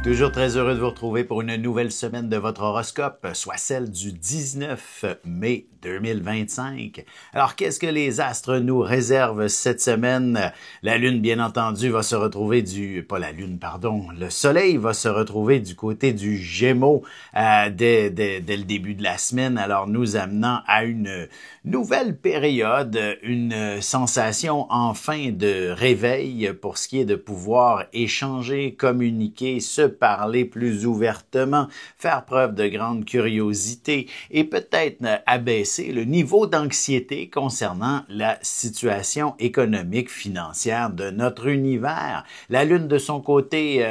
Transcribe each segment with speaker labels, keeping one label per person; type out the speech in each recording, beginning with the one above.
Speaker 1: Toujours très heureux de vous retrouver pour une nouvelle semaine de votre horoscope, soit celle du 19 mai 2025. Alors, qu'est-ce que les astres nous réservent cette semaine? La Lune, bien entendu, va se retrouver le Soleil va se retrouver du côté du Gémeaux dès le début de la semaine, alors nous amenant à une nouvelle période, une sensation enfin de réveil pour ce qui est de pouvoir échanger, communiquer, se parler plus ouvertement, faire preuve de grande curiosité et peut-être abaisser le niveau d'anxiété concernant la situation économique financière de notre univers. La Lune, de son côté,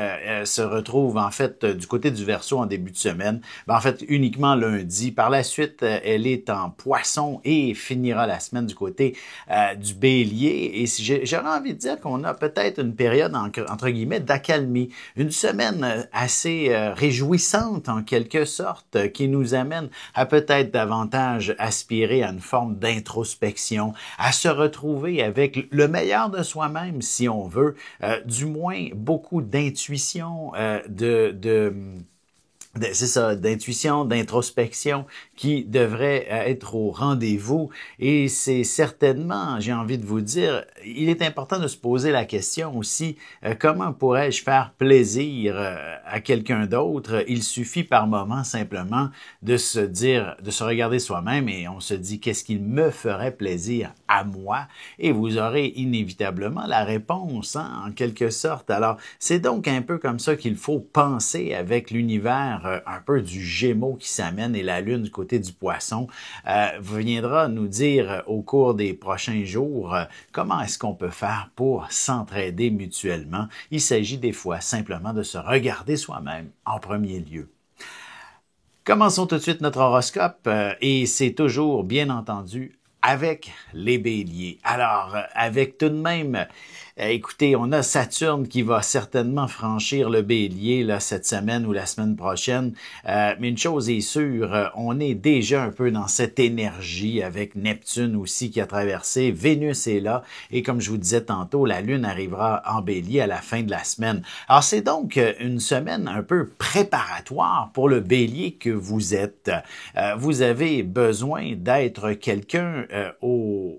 Speaker 1: se retrouve en fait du côté du Verseau en début de semaine, en fait uniquement lundi. Par la suite, elle est en Poisson et finira la semaine du côté du Bélier. Et j'aurais envie de dire qu'on a peut-être une période entre guillemets d'accalmie, une semaine assez réjouissante en quelque sorte, qui nous amène à peut-être davantage aspirer à une forme d'introspection, à se retrouver avec le meilleur de soi-même si on veut, du moins beaucoup d'intuition, c'est ça, d'intuition, d'introspection qui devrait être au rendez-vous. Et c'est certainement, j'ai envie de vous dire, il est important de se poser la question aussi, comment pourrais-je faire plaisir à quelqu'un d'autre? Il suffit par moment simplement de se dire, de se regarder soi-même et on se dit qu'est-ce qui me ferait plaisir à moi? Et vous aurez inévitablement la réponse, hein, en quelque sorte. Alors, c'est donc un peu comme ça qu'il faut penser avec l'univers un peu du Gémeaux qui s'amène et la Lune du côté du Poisson viendra nous dire au cours des prochains jours comment est-ce qu'on peut faire pour s'entraider mutuellement. Il s'agit des fois simplement de se regarder soi-même en premier lieu. Commençons tout de suite notre horoscope et c'est toujours bien entendu avec les béliers. Alors, avec tout de même, écoutez, on a Saturne qui va certainement franchir le bélier là, cette semaine ou la semaine prochaine, mais une chose est sûre, on est déjà un peu dans cette énergie avec Neptune aussi qui a traversé, Vénus est là, et comme je vous disais tantôt, la Lune arrivera en bélier à la fin de la semaine. Alors, c'est donc une semaine un peu préparatoire pour le bélier que vous êtes. Vous avez besoin d'être quelqu'un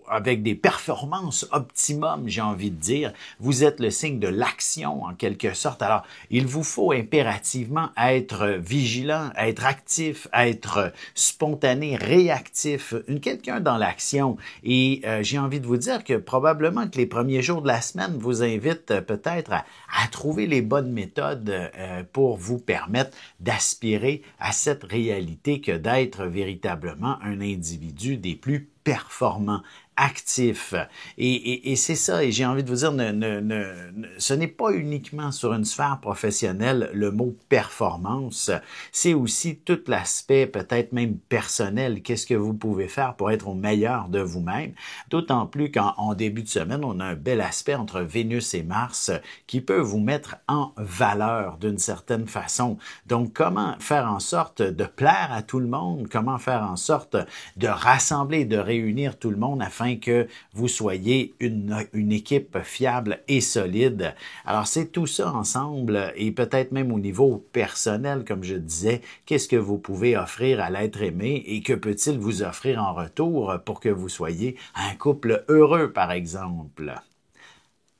Speaker 1: avec des performances optimum, j'ai envie de dire. Vous êtes le signe de l'action en quelque sorte. Alors, il vous faut impérativement être vigilant, être actif, être spontané, réactif, quelqu'un dans l'action. Et j'ai envie de vous dire que probablement que les premiers jours de la semaine vous invitent peut-être à trouver les bonnes méthodes pour vous permettre d'aspirer à cette réalité que d'être véritablement un individu des plus performant, actif. Et c'est ça, et j'ai envie de vous dire, ce n'est pas uniquement sur une sphère professionnelle le mot performance, c'est aussi tout l'aspect peut-être même personnel. Qu'est-ce que vous pouvez faire pour être au meilleur de vous-même? D'autant plus qu'en début de semaine, on a un bel aspect entre Vénus et Mars qui peut vous mettre en valeur d'une certaine façon. Donc, comment faire en sorte de plaire à tout le monde? Comment faire en sorte de rassembler, de réunir tout le monde afin que vous soyez une équipe fiable et solide. Alors, c'est tout ça ensemble et peut-être même au niveau personnel, comme je disais, qu'est-ce que vous pouvez offrir à l'être aimé et que peut-il vous offrir en retour pour que vous soyez un couple heureux, par exemple?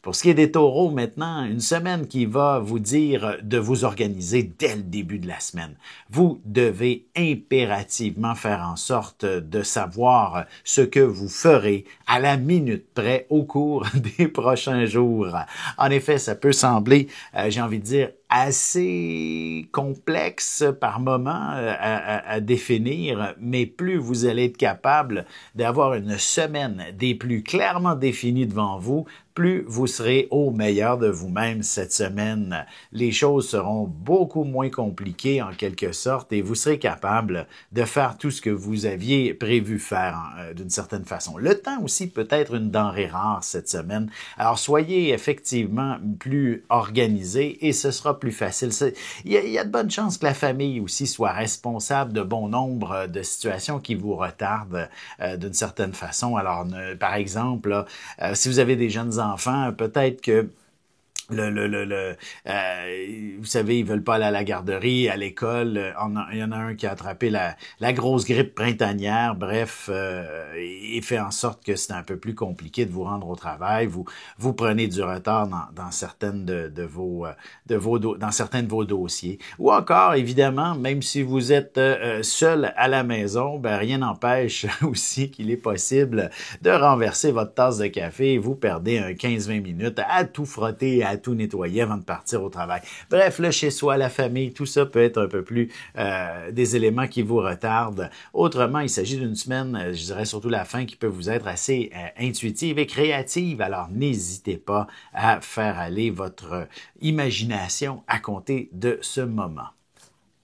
Speaker 1: Pour ce qui est des taureaux, maintenant, une semaine qui va vous dire de vous organiser dès le début de la semaine. Vous devez impérativement faire en sorte de savoir ce que vous ferez à la minute près au cours des prochains jours. En effet, ça peut sembler, j'ai envie de dire, assez complexe par moment à définir, mais plus vous allez être capable d'avoir une semaine des plus clairement définies devant vous, plus vous serez au meilleur de vous-même cette semaine. Les choses seront beaucoup moins compliquées en quelque sorte et vous serez capable de faire tout ce que vous aviez prévu faire d'une certaine façon. Le temps aussi peut être une denrée rare cette semaine. Alors soyez effectivement plus organisés et ce sera plus facile. Il y a de bonnes chances que la famille aussi soit responsable de bon nombre de situations qui vous retardent d'une certaine façon. Alors, par exemple, là, si vous avez des jeunes enfants, peut-être que vous savez, ils veulent pas aller à la garderie, à l'école. Il y en a un qui a attrapé la grosse grippe printanière. Bref, il fait en sorte que c'est un peu plus compliqué de vous rendre au travail. Vous prenez du retard dans certaines dans certains de vos dossiers. Ou encore, évidemment, même si vous êtes seul à la maison, ben rien n'empêche aussi qu'il est possible de renverser votre tasse de café et vous perdez un 15-20 minutes à tout frotter, à tout nettoyer avant de partir au travail. Bref, le chez-soi, la famille, tout ça peut être un peu plus des éléments qui vous retardent. Autrement, il s'agit d'une semaine, je dirais surtout la fin, qui peut vous être assez intuitive et créative. Alors, n'hésitez pas à faire aller votre imagination à compter de ce moment.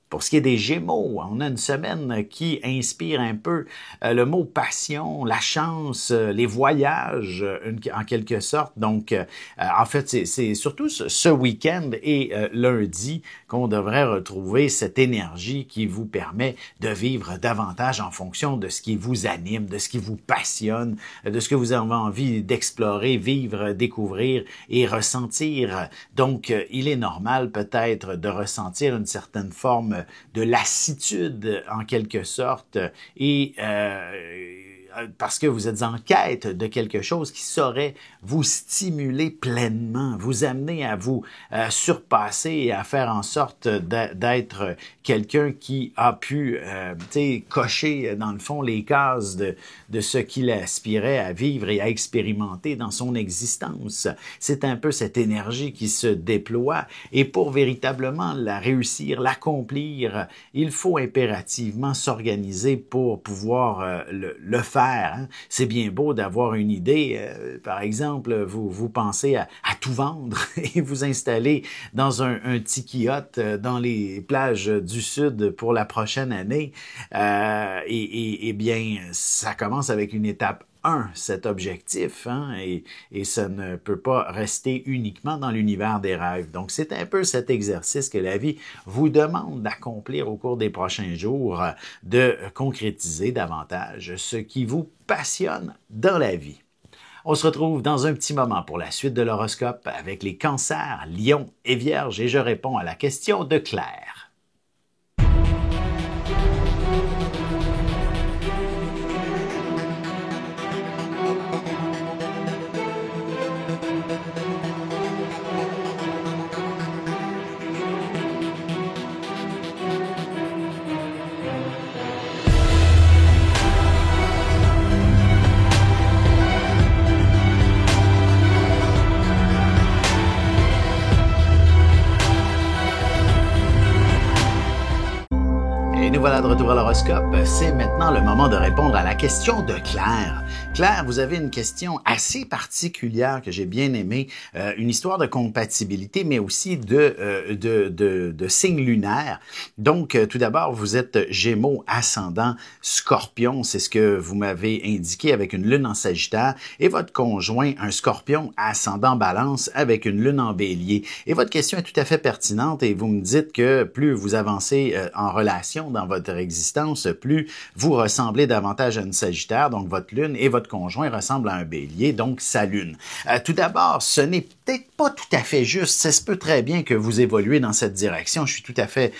Speaker 1: Pour ce qui est des Gémeaux, on a une semaine qui inspire un peu le mot passion, la chance, les voyages, en quelque sorte. Donc, en fait, c'est surtout ce week-end et lundi qu'on devrait retrouver cette énergie qui vous permet de vivre davantage en fonction de ce qui vous anime, de ce qui vous passionne, de ce que vous avez envie d'explorer, vivre, découvrir et ressentir. Donc, il est normal peut-être de ressentir une certaine forme de lassitude en quelque sorte et parce que vous êtes en quête de quelque chose qui saurait vous stimuler pleinement, vous amener à vous surpasser et à faire en sorte d'être quelqu'un qui a pu cocher dans le fond les cases de ce qu'il aspirait à vivre et à expérimenter dans son existence. C'est un peu cette énergie qui se déploie et pour véritablement la réussir, l'accomplir, il faut impérativement s'organiser pour pouvoir le faire. Hein? C'est bien beau d'avoir une idée. Par exemple, vous pensez à tout vendre et vous installer dans un petit kiosque dans les plages du Sud pour la prochaine année. Et bien, ça commence avec une étape 1, cet objectif, hein, et ça ne peut pas rester uniquement dans l'univers des rêves. Donc, c'est un peu cet exercice que la vie vous demande d'accomplir au cours des prochains jours, de concrétiser davantage ce qui vous passionne dans la vie. On se retrouve dans un petit moment pour la suite de l'horoscope avec les cancers, lions et vierges, et je réponds à la question de Claire. Et nous voilà de retour à l'horoscope. C'est maintenant le moment de répondre à la question de Claire. Claire, vous avez une question assez particulière que j'ai bien aimée, une histoire de compatibilité, mais aussi de signes lunaires. Donc, tout d'abord, vous êtes Gémeaux, ascendant Scorpion, c'est ce que vous m'avez indiqué avec une lune en Sagittaire, et votre conjoint, un Scorpion, ascendant Balance, avec une lune en Bélier. Et votre question est tout à fait pertinente, et vous me dites que plus vous avancez en relation dans votre existence, plus vous ressemblez davantage à une Sagittaire, donc votre lune, et votre conjoint ressemble à un Bélier, donc sa lune. Tout d'abord, ce n'est peut-être pas tout à fait juste. Ça se peut très bien que vous évoluez dans cette direction. Je suis tout à fait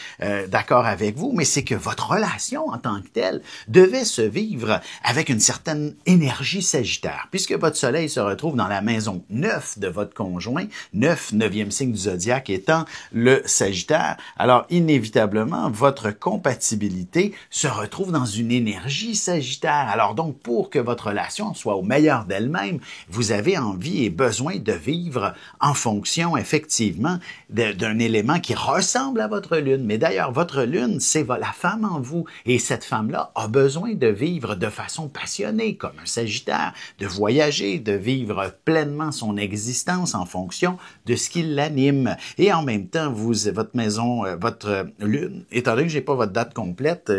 Speaker 1: d'accord avec vous, mais c'est que votre relation en tant que telle devait se vivre avec une certaine énergie Sagittaire, puisque votre soleil se retrouve dans la maison 9 de votre conjoint, 9e signe du zodiaque étant le Sagittaire. Alors, inévitablement, votre compatibilité se retrouve dans une énergie Sagittaire. Alors donc, pour que votre relation soit au meilleur d'elle-même, vous avez envie et besoin de vivre en fonction, effectivement, d'un élément qui ressemble à votre lune. Mais d'ailleurs, votre lune, c'est la femme en vous. Et cette femme-là a besoin de vivre de façon passionnée, comme un Sagittaire, de voyager, de vivre pleinement son existence en fonction de ce qui l'anime. Et en même temps, votre maison, votre lune, étant donné que j'ai pas votre date complète,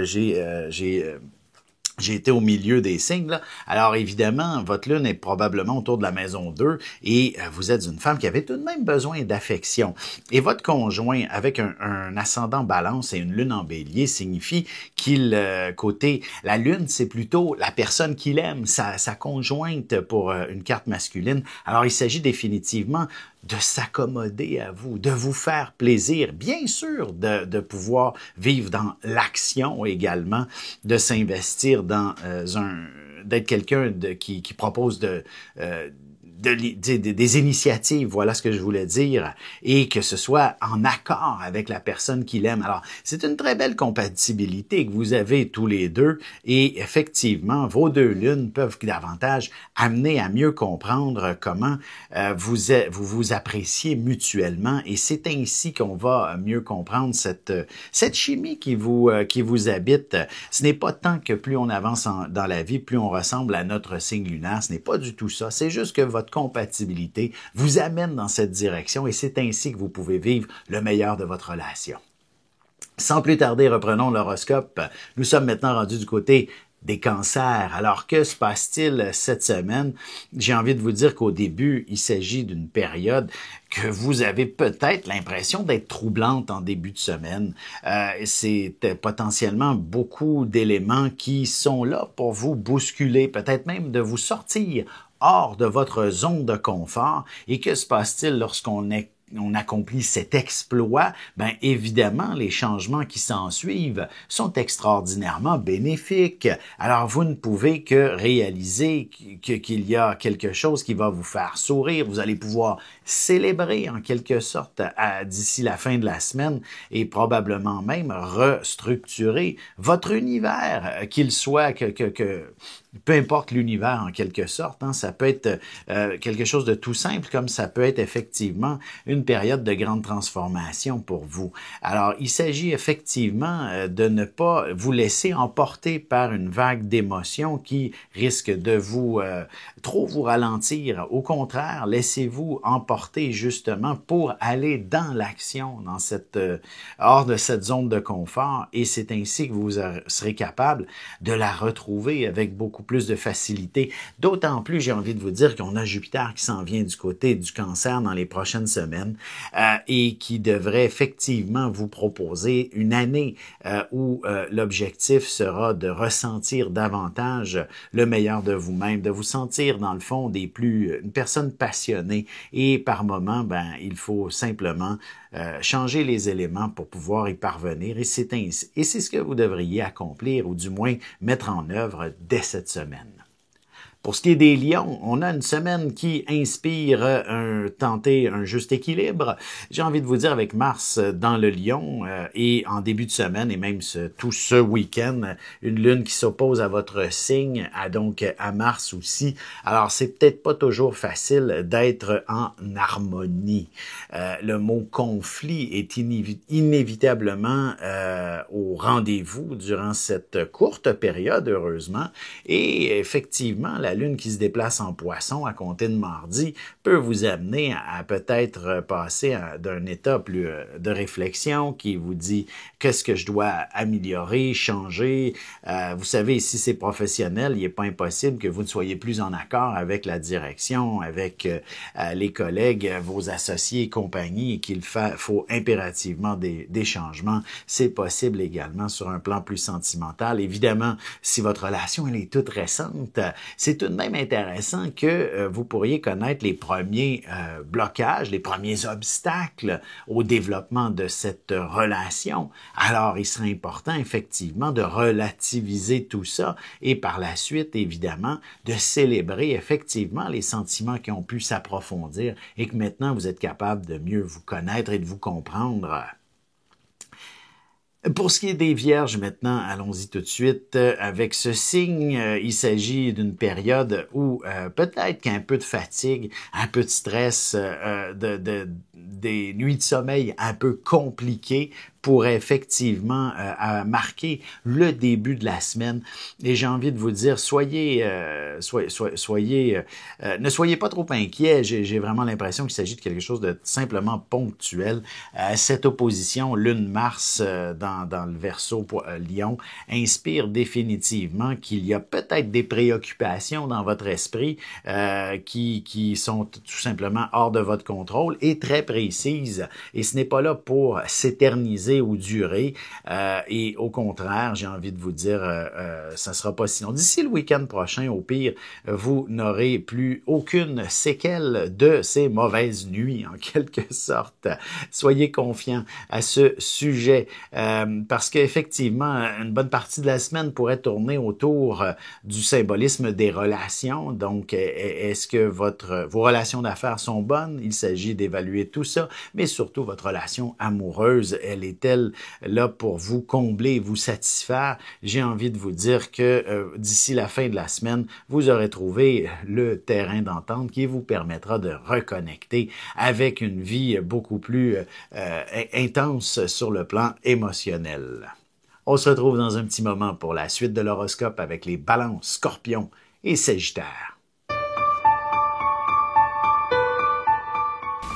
Speaker 1: j'ai été au milieu des signes, là. Alors évidemment, votre lune est probablement autour de la maison 2 et vous êtes une femme qui avait tout de même besoin d'affection. Et votre conjoint, avec un ascendant Balance et une lune en Bélier, signifie qu'il, côté, la lune, c'est plutôt la personne qu'il aime, sa conjointe pour une carte masculine. Alors il s'agit définitivement de s'accommoder à vous, de vous faire plaisir, bien sûr de pouvoir vivre dans l'action également, de s'investir dans d'être quelqu'un qui propose des initiatives, voilà ce que je voulais dire, et que ce soit en accord avec la personne qu'il aime. Alors, c'est une très belle compatibilité que vous avez tous les deux, et effectivement, vos deux lunes peuvent davantage amener à mieux comprendre comment vous appréciez mutuellement, et c'est ainsi qu'on va mieux comprendre cette chimie qui vous habite. Ce n'est pas tant que plus on avance dans la vie, plus on ressemble à notre signe lunaire, ce n'est pas du tout ça, c'est juste que votre compatibilité vous amène dans cette direction et c'est ainsi que vous pouvez vivre le meilleur de votre relation. Sans plus tarder, reprenons l'horoscope. Nous sommes maintenant rendus du côté des cancers. Alors, que se passe-t-il cette semaine? J'ai envie de vous dire qu'au début, il s'agit d'une période que vous avez peut-être l'impression d'être troublante en début de semaine. C'est potentiellement beaucoup d'éléments qui sont là pour vous bousculer, peut-être même de vous sortir hors de votre zone de confort. Et que se passe-t-il lorsqu'on accomplit cet exploit? Bien, évidemment, les changements qui s'ensuivent sont extraordinairement bénéfiques. Alors, vous ne pouvez que réaliser qu'il y a quelque chose qui va vous faire sourire. Vous allez pouvoir célébrer en quelque sorte d'ici la fin de la semaine et probablement même restructurer votre univers, qu'il soit peu importe l'univers en quelque sorte, hein, ça peut être quelque chose de tout simple comme ça peut être effectivement une période de grande transformation pour vous. Alors, il s'agit effectivement de ne pas vous laisser emporter par une vague d'émotions qui risque de trop vous ralentir. Au contraire, laissez-vous emporter justement pour aller dans l'action, hors de cette zone de confort, et c'est ainsi que vous serez capable de la retrouver avec beaucoup plus de facilité. D'autant plus, j'ai envie de vous dire qu'on a Jupiter qui s'en vient du côté du Cancer dans les prochaines semaines et qui devrait effectivement vous proposer une année où l'objectif sera de ressentir davantage le meilleur de vous-même, de vous sentir dans le fond une personne passionnée, et par moments, il faut simplement changer les éléments pour pouvoir y parvenir, et c'est ce que vous devriez accomplir ou du moins mettre en œuvre dès cette semaine. Pour ce qui est des lions, on a une semaine qui inspire tenter un juste équilibre. J'ai envie de vous dire avec Mars dans le lion et en début de semaine et même tout ce week-end, une lune qui s'oppose à votre signe, donc à Mars aussi. Alors c'est peut-être pas toujours facile d'être en harmonie. Le mot conflit est inévitablement au rendez-vous durant cette courte période, heureusement, et effectivement, la lune qui se déplace en poisson à compter de mardi peut vous amener à peut-être passer d'un état plus de réflexion qui vous dit qu'est-ce que je dois améliorer, changer. Vous savez, si c'est professionnel, il n'est pas impossible que vous ne soyez plus en accord avec la direction, avec les collègues, vos associés et compagnie, et qu'il faut impérativement des changements. C'est possible également sur un plan plus sentimental. Évidemment, si votre relation elle est toute récente, c'est tout de même intéressant que vous pourriez connaître les premiers blocages, les premiers obstacles au développement de cette relation. Alors, il serait important effectivement de relativiser tout ça et par la suite, évidemment, de célébrer effectivement les sentiments qui ont pu s'approfondir et que maintenant vous êtes capable de mieux vous connaître et de vous comprendre. Pour ce qui est des Vierges, maintenant, allons-y tout de suite. Avec ce signe, il s'agit d'une période où peut-être qu'il y a un peu de fatigue, un peu de stress, des nuits de sommeil un peu compliquées pourrait effectivement marquer le début de la semaine. Et j'ai envie de vous dire, ne soyez pas trop inquiets. J'ai vraiment l'impression qu'il s'agit de quelque chose de simplement ponctuel. Cette opposition Lune-Mars dans le Verseau Lion inspire définitivement qu'il y a peut-être des préoccupations dans votre esprit qui sont tout simplement hors de votre contrôle et très précises. Et ce n'est pas là pour s'éterniser s'éterniser ou durer. Et au contraire, j'ai envie de vous dire, ça sera pas si long. D'ici le week-end prochain, au pire, vous n'aurez plus aucune séquelle de ces mauvaises nuits, en quelque sorte. Soyez confiants à ce sujet, parce qu'effectivement, une bonne partie de la semaine pourrait tourner autour du symbolisme des relations. Donc, est-ce que vos relations d'affaires sont bonnes? Il s'agit d'évaluer tout ça, mais surtout votre relation amoureuse, elle est-elle là pour vous combler, vous satisfaire? J'ai envie de vous dire que d'ici la fin de la semaine, vous aurez trouvé le terrain d'entente qui vous permettra de reconnecter avec une vie beaucoup plus intense sur le plan émotionnel. On se retrouve dans un petit moment pour la suite de l'horoscope avec les balances, scorpions et sagittaires.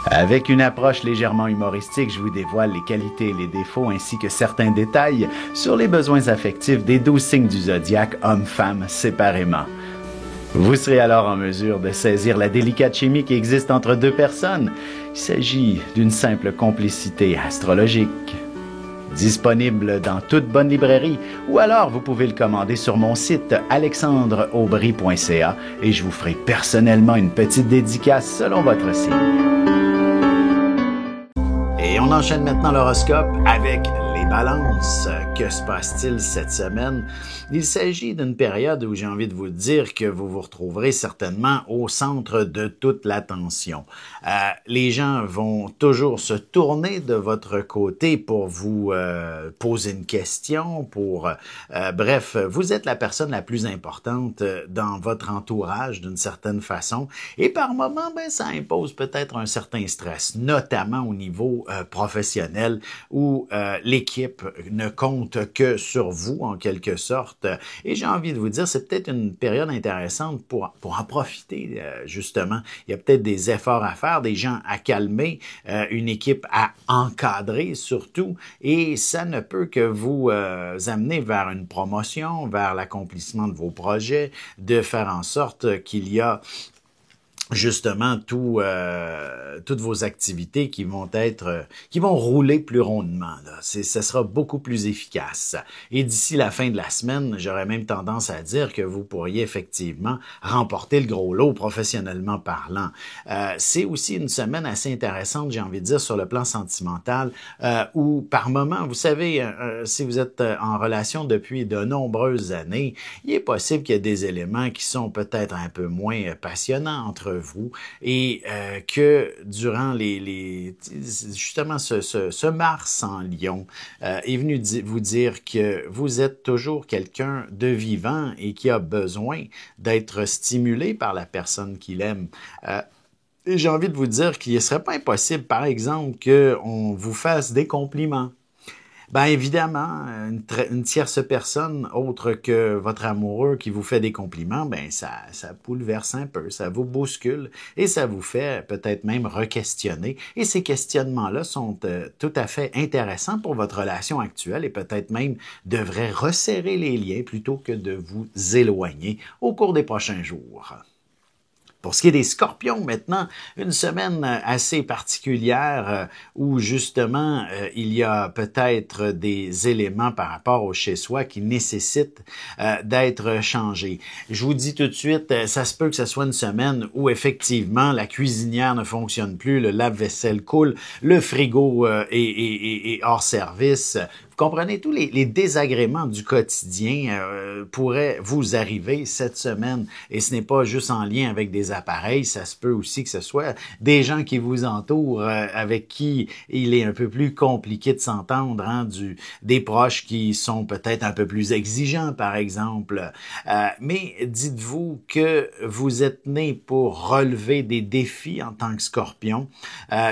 Speaker 1: Avec une approche légèrement humoristique, je vous dévoile les qualités et les défauts ainsi que certains détails sur les besoins affectifs des 12 signes du zodiaque, hommes-femmes séparément. Vous serez alors en mesure de saisir la délicate chimie qui existe entre deux personnes. Il s'agit d'une simple complicité astrologique. Disponible dans toute bonne librairie, ou alors vous pouvez le commander sur mon site alexandreaubry.ca et je vous ferai personnellement une petite dédicace selon votre signe. Et on enchaîne maintenant l'horoscope avec les balances. Que se passe-t-il cette semaine? Il s'agit d'une période où j'ai envie de vous dire que vous vous retrouverez certainement au centre de toute l'attention. Les gens vont toujours se tourner de votre côté pour vous poser une question, bref, vous êtes la personne la plus importante dans votre entourage d'une certaine façon et par moments, ça impose peut-être un certain stress, notamment au niveau professionnel où l'équipe ne compte que sur vous en quelque sorte. Et j'ai envie de vous dire, c'est peut-être une période intéressante pour en profiter justement. Il y a peut-être des efforts à faire, des gens à calmer, une équipe à encadrer surtout, et ça ne peut que vous amener vers une promotion, vers l'accomplissement de vos projets, de faire en sorte qu'il y a justement toutes vos activités qui vont rouler plus rondement. Ça sera beaucoup plus efficace. Et d'ici la fin de la semaine, j'aurais même tendance à dire que vous pourriez effectivement remporter le gros lot professionnellement parlant. C'est aussi une semaine assez intéressante, j'ai envie de dire, sur le plan sentimental, où par moment, vous savez, si vous êtes en relation depuis de nombreuses années, il est possible qu'il y ait des éléments qui sont peut-être un peu moins passionnants entre vous et que durant justement ce Mars en Lion est venu vous dire que vous êtes toujours quelqu'un de vivant et qui a besoin d'être stimulé par la personne qu'il aime. Et j'ai envie de vous dire qu'il ne serait pas impossible, par exemple, qu'on vous fasse des compliments. Évidemment, une tierce personne autre que votre amoureux qui vous fait des compliments, ça bouleverse un peu, ça vous bouscule et ça vous fait peut-être même re-questionner. Et ces questionnements-là sont tout à fait intéressants pour votre relation actuelle et peut-être même devraient resserrer les liens plutôt que de vous éloigner au cours des prochains jours. Pour ce qui est des scorpions, maintenant, une semaine assez particulière où justement il y a peut-être des éléments par rapport au chez-soi qui nécessitent d'être changés. Je vous dis tout de suite, ça se peut que ce soit une semaine où effectivement la cuisinière ne fonctionne plus, le lave-vaisselle coule, le frigo est hors service. Vous comprenez, tous les désagréments du quotidien pourraient vous arriver cette semaine. Et ce n'est pas juste en lien avec des appareils, ça se peut aussi que ce soit des gens qui vous entourent, avec qui il est un peu plus compliqué de s'entendre, des proches qui sont peut-être un peu plus exigeants, par exemple. Mais dites-vous que vous êtes né pour relever des défis en tant que scorpion,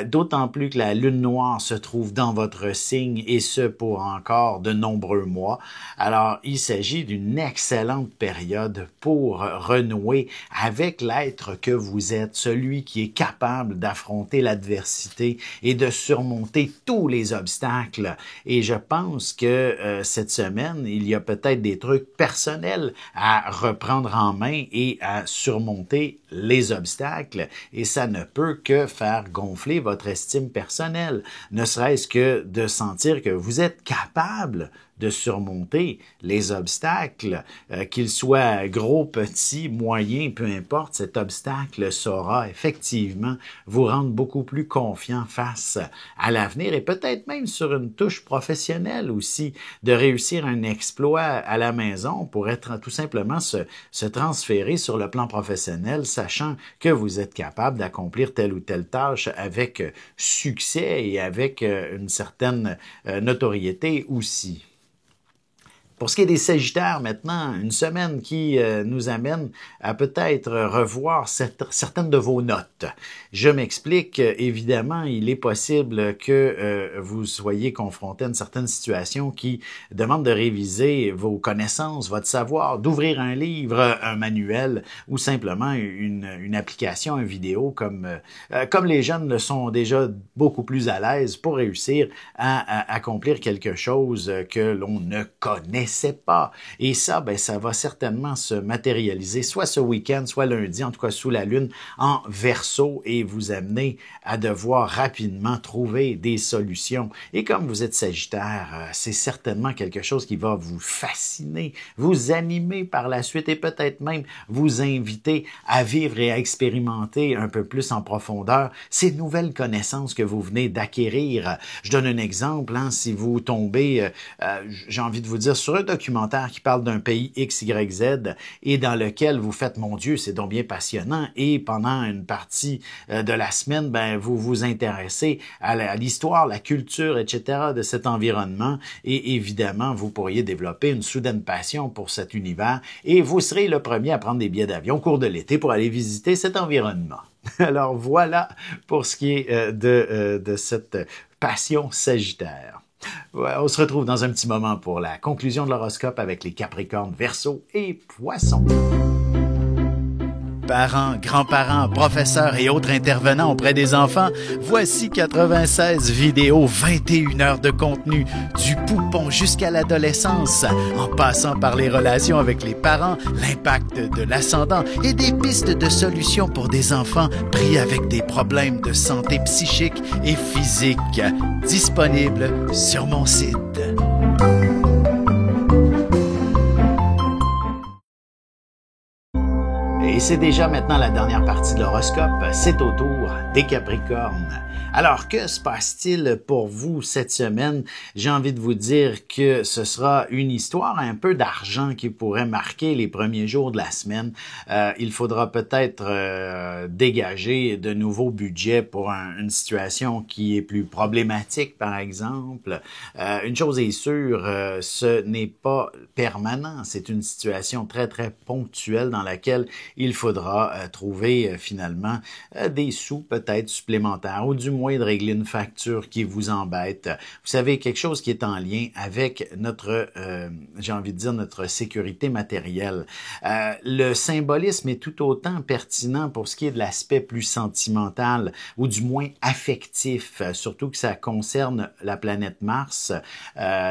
Speaker 1: d'autant plus que la lune noire se trouve dans votre signe, et ce pour en encore de nombreux mois. Alors, il s'agit d'une excellente période pour renouer avec l'être que vous êtes, celui qui est capable d'affronter l'adversité et de surmonter tous les obstacles. Et je pense que cette semaine, il y a peut-être des trucs personnels à reprendre en main et à surmonter les obstacles. Et ça ne peut que faire gonfler votre estime personnelle, ne serait-ce que de sentir que vous êtes capable de surmonter les obstacles, qu'ils soient gros, petits, moyens, peu importe, cet obstacle saura effectivement vous rendre beaucoup plus confiant face à l'avenir et peut-être même sur une touche professionnelle aussi, de réussir un exploit à la maison pour être tout simplement se transférer sur le plan professionnel, sachant que vous êtes capable d'accomplir telle ou telle tâche avec succès et avec une certaine notoriété aussi. Pour ce qui est des Sagittaires maintenant, une semaine qui nous amène à peut-être revoir certaines de vos notes. Je m'explique, évidemment, il est possible que vous soyez confronté à une certaine situation qui demande de réviser vos connaissances, votre savoir, d'ouvrir un livre, un manuel ou simplement une application, une vidéo comme les jeunes le sont déjà beaucoup plus à l'aise pour réussir à accomplir quelque chose que l'on ne connaît pas. Et ça, ça va certainement se matérialiser soit ce week-end, soit lundi, en tout cas sous la lune, en Verseau et vous amener à devoir rapidement trouver des solutions. Et comme vous êtes Sagittaire, c'est certainement quelque chose qui va vous fasciner, vous animer par la suite et peut-être même vous inviter à vivre et à expérimenter un peu plus en profondeur ces nouvelles connaissances que vous venez d'acquérir. Je donne un exemple, si vous tombez, j'ai envie de vous dire, sur un documentaire qui parle d'un pays X, Y, Z et dans lequel vous faites, mon Dieu, c'est donc bien passionnant et pendant une partie de la semaine, vous vous intéressez à l'histoire, la culture, etc. de cet environnement et évidemment, vous pourriez développer une soudaine passion pour cet univers et vous serez le premier à prendre des billets d'avion au cours de l'été pour aller visiter cet environnement. Alors voilà pour ce qui est de cette passion Sagittaire. Ouais, on se retrouve dans un petit moment pour la conclusion de l'horoscope avec les Capricornes, Verseaux et Poissons. Parents, grands-parents, professeurs et autres intervenants auprès des enfants, voici 96 vidéos, 21 heures de contenu, du poupon jusqu'à l'adolescence, en passant par les relations avec les parents, l'impact de l'ascendant et des pistes de solutions pour des enfants pris avec des problèmes de santé psychique et physique. Disponible sur mon site. Et c'est déjà maintenant la dernière partie de l'horoscope, c'est au tour des Capricornes. Alors, que se passe-t-il pour vous cette semaine? J'ai envie de vous dire que ce sera une histoire un peu d'argent qui pourrait marquer les premiers jours de la semaine. Il faudra peut-être dégager de nouveaux budgets pour une situation qui est plus problématique, par exemple. Une chose est sûre, ce n'est pas permanent. C'est une situation très, très ponctuelle dans laquelle il faudra trouver finalement des sous peut-être supplémentaires ou du moins de régler une facture qui vous embête. Vous savez, quelque chose qui est en lien avec notre, j'ai envie de dire, notre sécurité matérielle. Le symbolisme est tout autant pertinent pour ce qui est de l'aspect plus sentimental ou du moins affectif, surtout que ça concerne la planète Mars.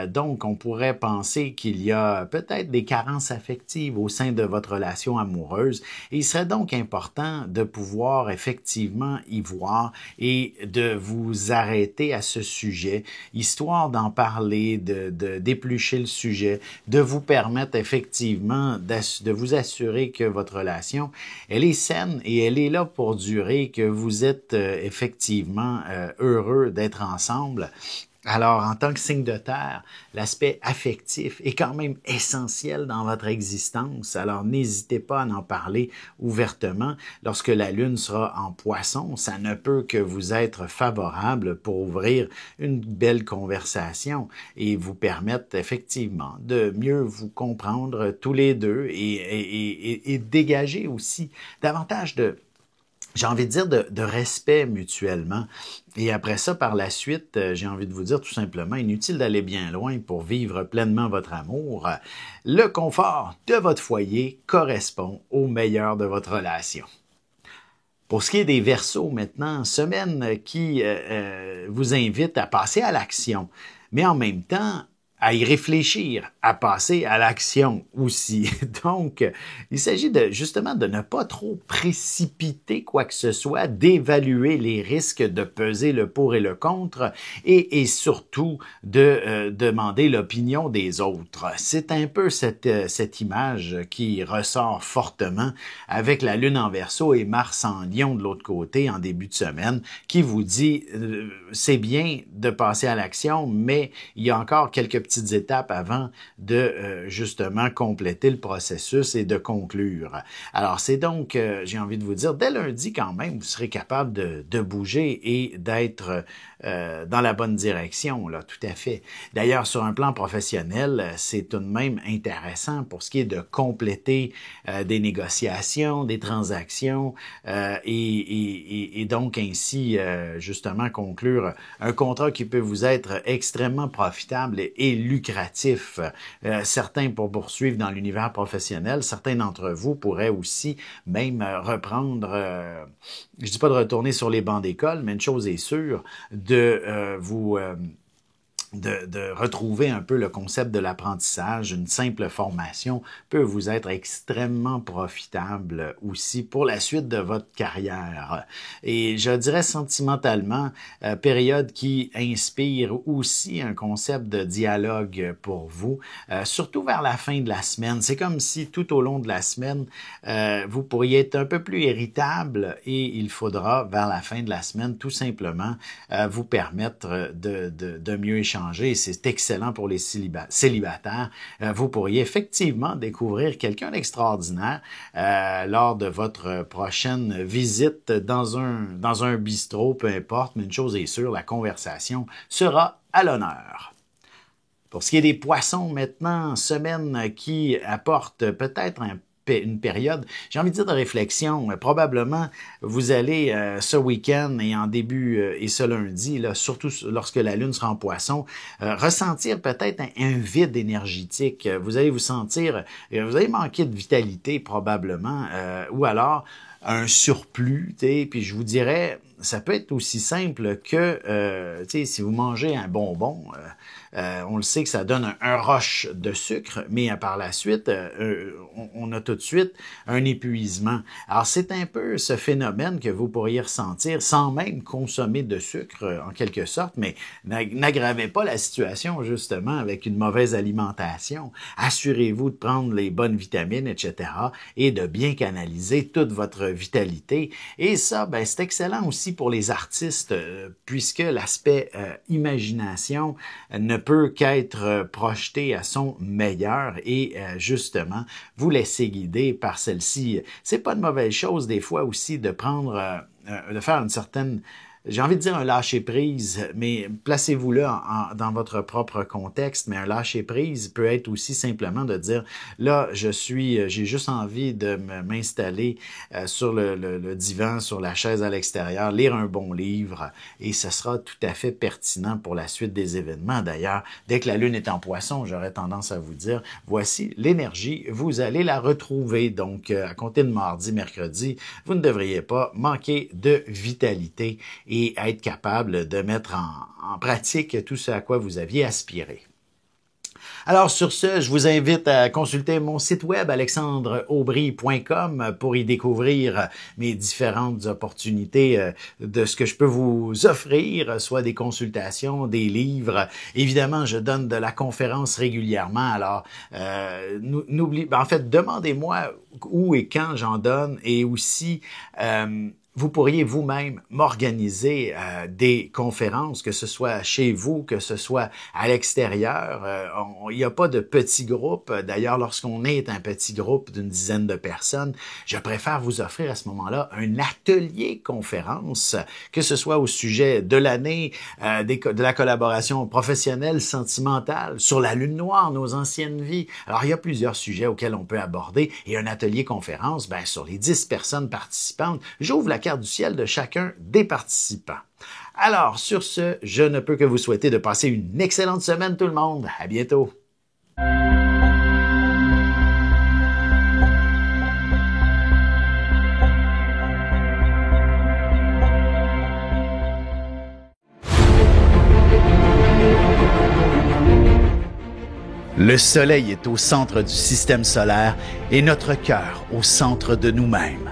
Speaker 1: Donc, on pourrait penser qu'il y a peut-être des carences affectives au sein de votre relation amoureuse et il serait donc important de pouvoir effectivement y voir et de vous arrêter à ce sujet, histoire d'en parler, d'éplucher le sujet, de vous permettre effectivement de vous assurer que votre relation, elle est saine et elle est là pour durer, que vous êtes effectivement heureux d'être ensemble. Alors, en tant que signe de terre, l'aspect affectif est quand même essentiel dans votre existence. Alors, n'hésitez pas à en parler ouvertement. Lorsque la lune sera en Poisson, ça ne peut que vous être favorable pour ouvrir une belle conversation et vous permettre effectivement de mieux vous comprendre tous les deux et dégager aussi davantage j'ai envie de dire de respect mutuellement. Et après ça, par la suite, j'ai envie de vous dire tout simplement, inutile d'aller bien loin pour vivre pleinement votre amour. Le confort de votre foyer correspond au meilleur de votre relation. Pour ce qui est des Verseaux maintenant, semaine qui vous invite à passer à l'action, mais en même temps, à y réfléchir, à passer à l'action aussi. Donc, il s'agit justement de ne pas trop précipiter quoi que ce soit, d'évaluer les risques, de peser le pour et le contre et surtout de demander l'opinion des autres. C'est un peu cette image qui ressort fortement avec la Lune en Verseau et Mars en Lion de l'autre côté en début de semaine qui vous dit c'est bien de passer à l'action, mais il y a encore quelques petites étapes avant de justement compléter le processus et de conclure. Alors c'est donc, j'ai envie de vous dire, dès lundi quand même, vous serez capable de bouger et d'être dans la bonne direction, là, tout à fait. D'ailleurs, sur un plan professionnel, c'est tout de même intéressant pour ce qui est de compléter des négociations, des transactions et donc ainsi justement conclure un contrat qui peut vous être extrêmement profitable et lucratif. Certains pour poursuivre dans l'univers professionnel, certains d'entre vous pourraient aussi même reprendre, je dis pas de retourner sur les bancs d'école, mais une chose est sûre, de vous de retrouver un peu le concept de l'apprentissage, une simple formation peut vous être extrêmement profitable aussi pour la suite de votre carrière. Et je dirais sentimentalement, période qui inspire aussi un concept de dialogue pour vous, surtout vers la fin de la semaine. C'est comme si tout au long de la semaine, vous pourriez être un peu plus irritable et il faudra vers la fin de la semaine tout simplement vous permettre de mieux échanger. C'est excellent pour les célibataires. Vous pourriez effectivement découvrir quelqu'un d'extraordinaire lors de votre prochaine visite dans un bistrot, peu importe, mais une chose est sûre, la conversation sera à l'honneur. Pour ce qui est des poissons maintenant, semaine qui apporte peut-être une période, j'ai envie de dire de réflexion. Probablement, vous allez ce week-end et en début et ce lundi, là, surtout lorsque la Lune sera en Poisson, ressentir peut-être un vide énergétique. Vous allez vous sentir, vous allez manquer de vitalité probablement, ou alors un surplus, puis je vous dirais, ça peut être aussi simple que, si vous mangez un bonbon, on le sait que ça donne un rush de sucre, mais par la suite, on a tout de suite un épuisement. Alors, c'est un peu ce phénomène que vous pourriez ressentir sans même consommer de sucre, en quelque sorte, mais n'aggravez pas la situation, justement, avec une mauvaise alimentation. Assurez-vous de prendre les bonnes vitamines, etc., et de bien canaliser toute votre vitalité. Et ça, ben, c'est excellent aussi pour les artistes, puisque l'aspect imagination ne peut qu'être projeté à son meilleur et justement vous laisser guider par celle-ci. C'est pas de mauvaise chose des fois aussi de prendre, de faire une certaine, j'ai envie de dire un lâcher-prise, mais placez-vous là dans votre propre contexte, mais un lâcher-prise peut être aussi simplement de dire, là, j'ai juste envie de m'installer sur le divan, sur la chaise à l'extérieur, lire un bon livre, et ce sera tout à fait pertinent pour la suite des événements. D'ailleurs, dès que la Lune est en Poisson, j'aurais tendance à vous dire, voici l'énergie, vous allez la retrouver. Donc, à compter de mardi, mercredi, vous ne devriez pas manquer de vitalité et être capable de mettre en pratique tout ce à quoi vous aviez aspiré. Alors sur ce, je vous invite à consulter mon site web alexandreaubry.com pour y découvrir mes différentes opportunités de ce que je peux vous offrir, soit des consultations, des livres. Évidemment, je donne de la conférence régulièrement, alors en fait, demandez-moi où et quand j'en donne et aussi vous pourriez vous-même m'organiser des conférences, que ce soit chez vous, que ce soit à l'extérieur. Il n'y a pas de petits groupes. D'ailleurs, lorsqu'on est un petit groupe d'une dizaine de personnes, je préfère vous offrir à ce moment-là un atelier conférence, que ce soit au sujet de l'année, de la collaboration professionnelle, sentimentale, sur la lune noire, nos anciennes vies. Alors, il y a plusieurs sujets auxquels on peut aborder et un atelier conférence, ben, sur les 10 personnes participantes, j'ouvre la carte du ciel de chacun des participants. Alors, sur ce, je ne peux que vous souhaiter de passer une excellente semaine tout le monde. À bientôt. Le Soleil est au centre du système solaire et notre cœur au centre de nous-mêmes.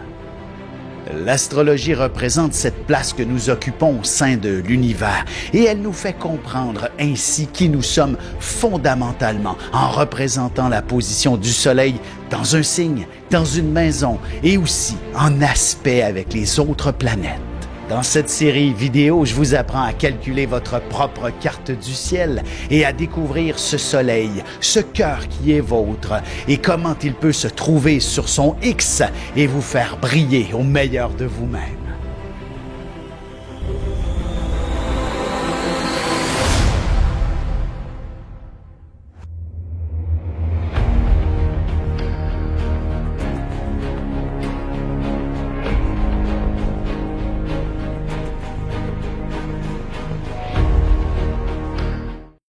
Speaker 1: L'astrologie représente cette place que nous occupons au sein de l'univers et elle nous fait comprendre ainsi qui nous sommes fondamentalement en représentant la position du Soleil dans un signe, dans une maison et aussi en aspect avec les autres planètes. Dans cette série vidéo, je vous apprends à calculer votre propre carte du ciel et à découvrir ce soleil, ce cœur qui est vôtre et comment il peut se trouver sur son X et vous faire briller au meilleur de vous-même.